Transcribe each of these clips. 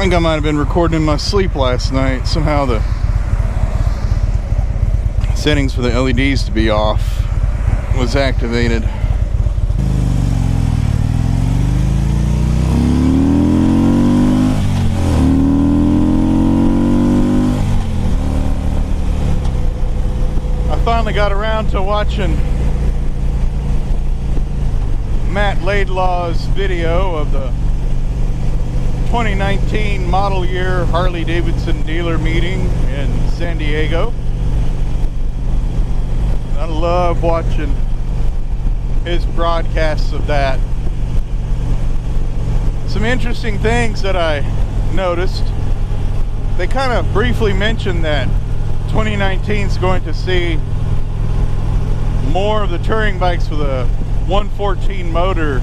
think I might have been recording in my sleep last night. Somehow the settings for the LEDs to be off was activated. I finally got around to watching Matt Laidlaw's video of the 2019 model year Harley-Davidson dealer meeting in San Diego. I love watching his broadcasts of that. Some interesting things that I noticed. They kind of briefly mentioned that 2019 is going to see more of the touring bikes with a 114 motor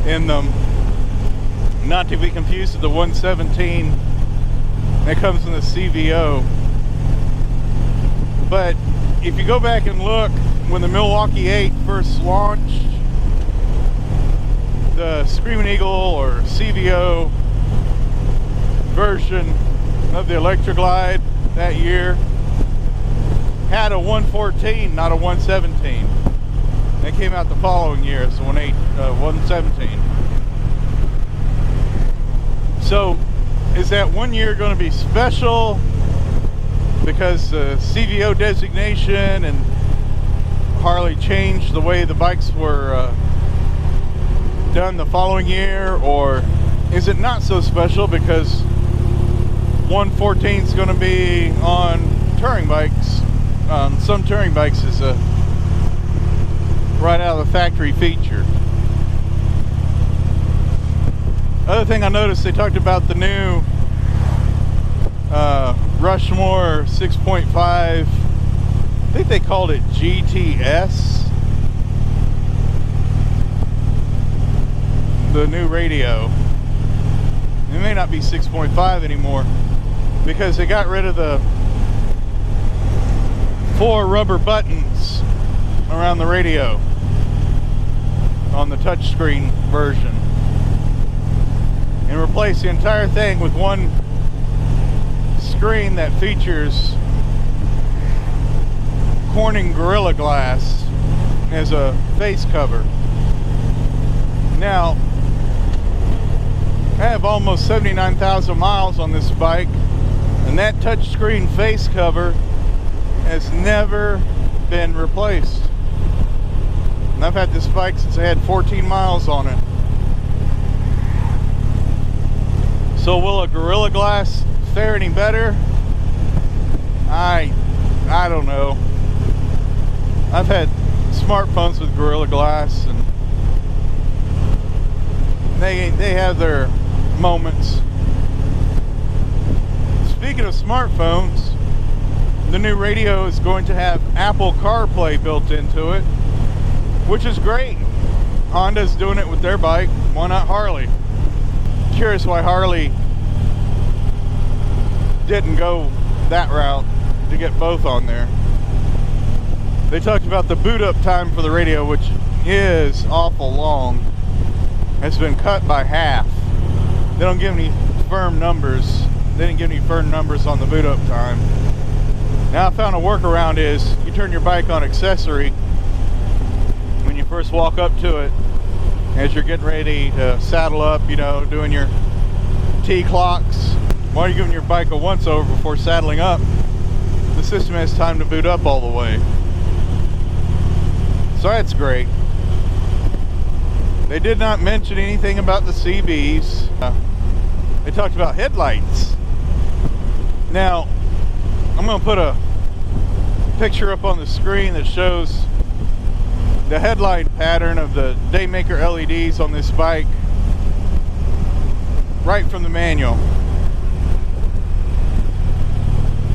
in them, not to be confused with the 117 that comes in the CVO. But if you go back and look, when the Milwaukee 8 first launched, the Screaming Eagle or CVO version of the Electroglide that year had a 114, not a 117. They came out the following year, so 117. So, is that one year going to be special because the CVO designation and Harley changed the way the bikes were done the following year, or is it not so special because 114 is going to be on touring bikes? Some touring bikes is a right out of the factory feature. Other thing I noticed, they talked about the new Rushmore 6.5. I think they called it GTS. The new radio. It may not be 6.5 anymore because they got rid of the 4 rubber buttons around the radio on the touchscreen version, and replace the entire thing with one screen that features Corning Gorilla Glass as a face cover. Now, I have almost 79,000 miles on this bike, and that touchscreen face cover has never been replaced. And I've had this bike since I had 14 miles on it. So will a Gorilla Glass fare any better? I don't know. I've had smartphones with Gorilla Glass, and they have their moments. Speaking of smartphones, the new radio is going to have Apple CarPlay built into it, which is great. Honda's doing it with their bike. Why not Harley? Curious why Harley didn't go that route to get both on there. They talked about the boot up time for the radio, which is awful long. It's been cut by half. They don't give any firm numbers. They didn't give any firm numbers on the boot up time. Now I found a workaround is you turn your bike on accessory when you first walk up to it, as you're getting ready to saddle up, you know, doing your T-clocks. While you're giving your bike a once-over before saddling up, the system has time to boot up all the way. So that's great. They did not mention anything about the CBs. They talked about headlights. Now, I'm going to put a picture up on the screen that shows the headlight pattern of the Daymaker LEDs on this bike right from the manual.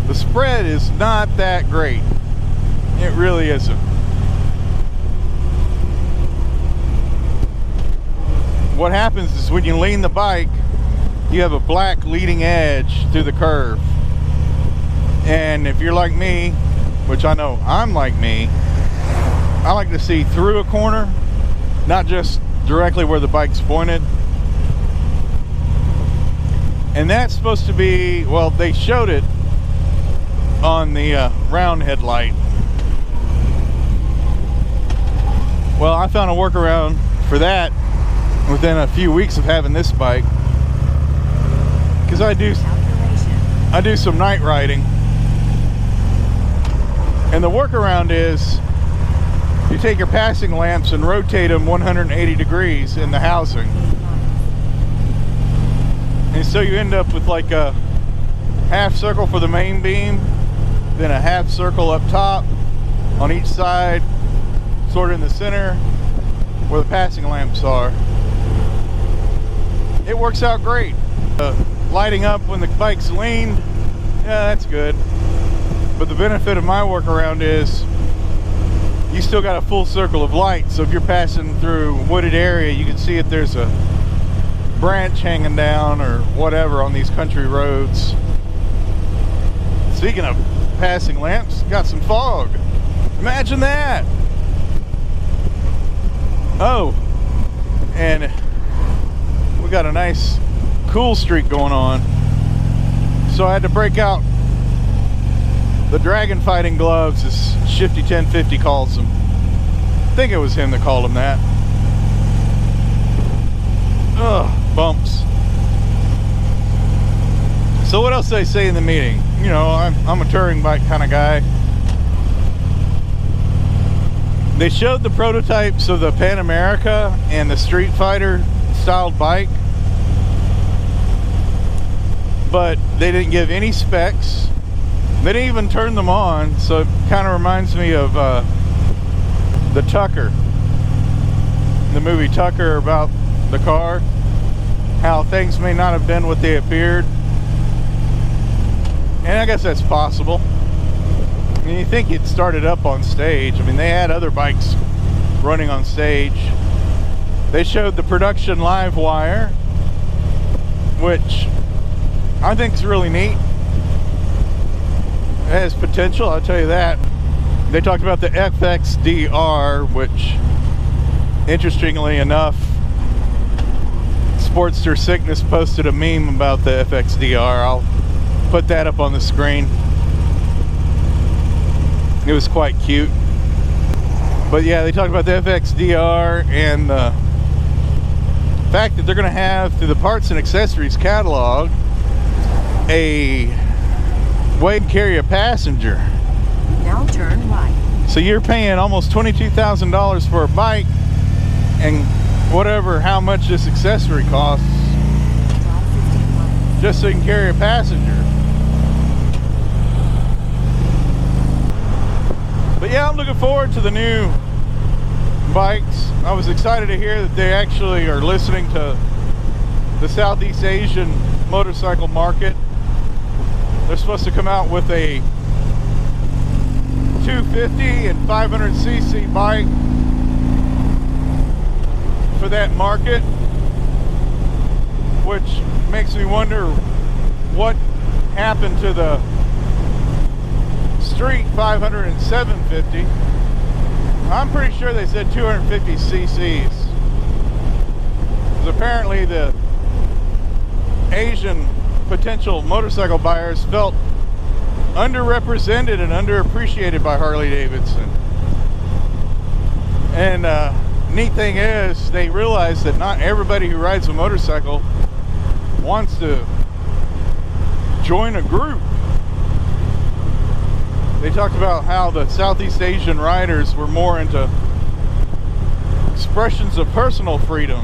The spread is not that great. It really isn't. What happens is when you lean the bike, you have a black leading edge through the curve. And if you're like me, which I know I'm like me, I like to see through a corner, not just directly where the bike's pointed. And that's supposed to be, well, they showed it on the round headlight. Well, I found a workaround for that within a few weeks of having this bike, because I do some night riding, and the workaround is you take your passing lamps and rotate them 180 degrees in the housing, and so you end up with like a half circle for the main beam, then a half circle up top on each side, sort of in the center where the passing lamps are. It works out great. Lighting up when the bike's leaned, yeah, that's good. But the benefit of my workaround is you still got a full circle of light, so if you're passing through a wooded area, you can see if there's a branch hanging down or whatever on these country roads. Speaking of passing lamps, got some fog. Imagine that. Oh, and we got a nice cool streak going on, so I had to break out the dragon fighting gloves, as Shifty 1050 calls them. I think it was him that called them that. Ugh, bumps. So what else did I say in the meeting? You know, I'm a touring bike kind of guy. They showed the prototypes of the PanAmerica and the Streetfighter styled bike, but they didn't give any specs. They didn't even turn them on, so it kind of reminds me of the Tucker, the movie Tucker, about the car, how things may not have been what they appeared. And I guess that's possible. I mean, you think it started up on stage. I mean, they had other bikes running on stage. They showed the production live wire, which I think is really neat. It has potential, I'll tell you that. They talked about the FXDR, which, interestingly enough, Sportster Sickness posted a meme about the FXDR. I'll put that up on the screen. It was quite cute. But yeah, they talked about the FXDR and the fact that they're going to have, through the parts and accessories catalog, a way to carry a passenger. Now turn right. So you're paying almost $22,000 for a bike, and how much this accessory costs, just so you can carry a passenger. But yeah, I'm looking forward to the new bikes. I was excited to hear that they actually are listening to the Southeast Asian motorcycle market. They're supposed to come out with a 250 and 500cc bike for that market, which makes me wonder what happened to the street 500 and 750. I'm pretty sure they said 250 cc's, because apparently the Asian potential motorcycle buyers felt underrepresented and underappreciated by Harley-Davidson. And neat thing is, they realize that not everybody who rides a motorcycle wants to join a group. They talked about how the Southeast Asian riders were more into expressions of personal freedom.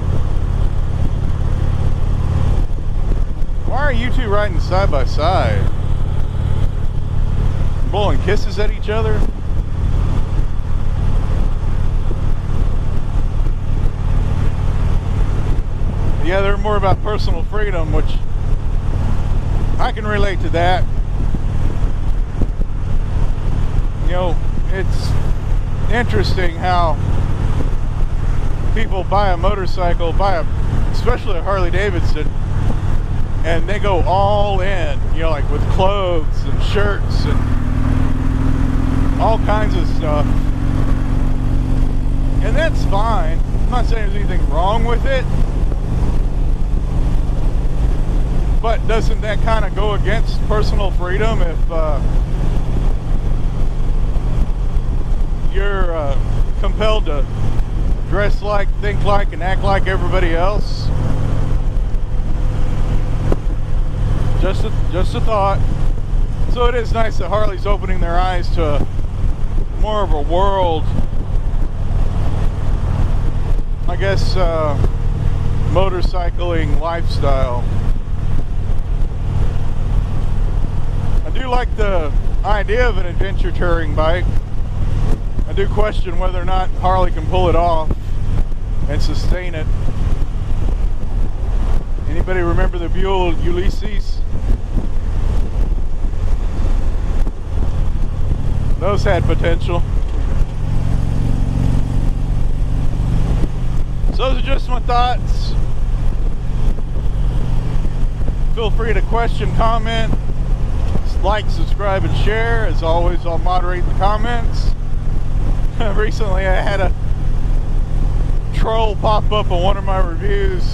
Why are you two riding side by side? Blowing kisses at each other? Yeah, they're more about personal freedom, which I can relate to that. You know, it's interesting how people buy a motorcycle, especially a Harley-Davidson, and they go all in, you know, like with clothes and shirts and all kinds of stuff. And that's fine. I'm not saying there's anything wrong with it. But doesn't that kind of go against personal freedom if you're compelled to dress like, think like, and act like everybody else? Just a thought. So it is nice that Harley's opening their eyes to more of a world, I guess, motorcycling lifestyle. I do like the idea of an adventure touring bike. I do question whether or not Harley can pull it off and sustain it. Anybody remember the Buell Ulysses? Those had potential. So those are just my thoughts. Feel free to question, comment, like, subscribe, and share. As always, I'll moderate the comments. Recently I had a troll pop up on one of my reviews,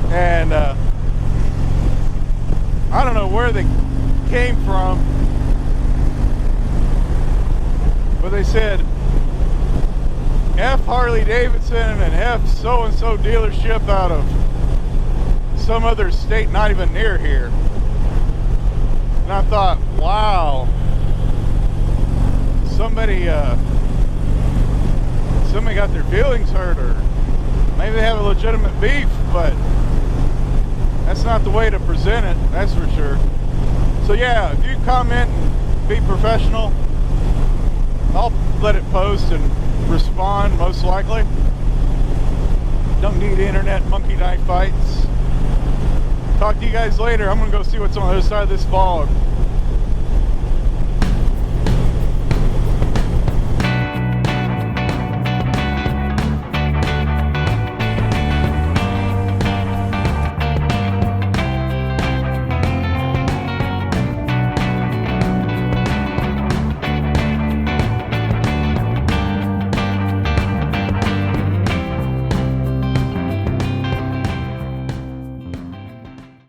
and I don't know where they came from, but they said F Harley-Davidson and F so-and-so dealership out of some other state not even near here. And I thought, wow, somebody got their feelings hurt, or maybe they have a legitimate beef, but that's not the way to present it, that's for sure. So yeah, if you comment and be professional, I'll let it post and respond, most likely. Don't need internet monkey knife fights. Talk to you guys later. I'm gonna go see what's on the other side of this fog.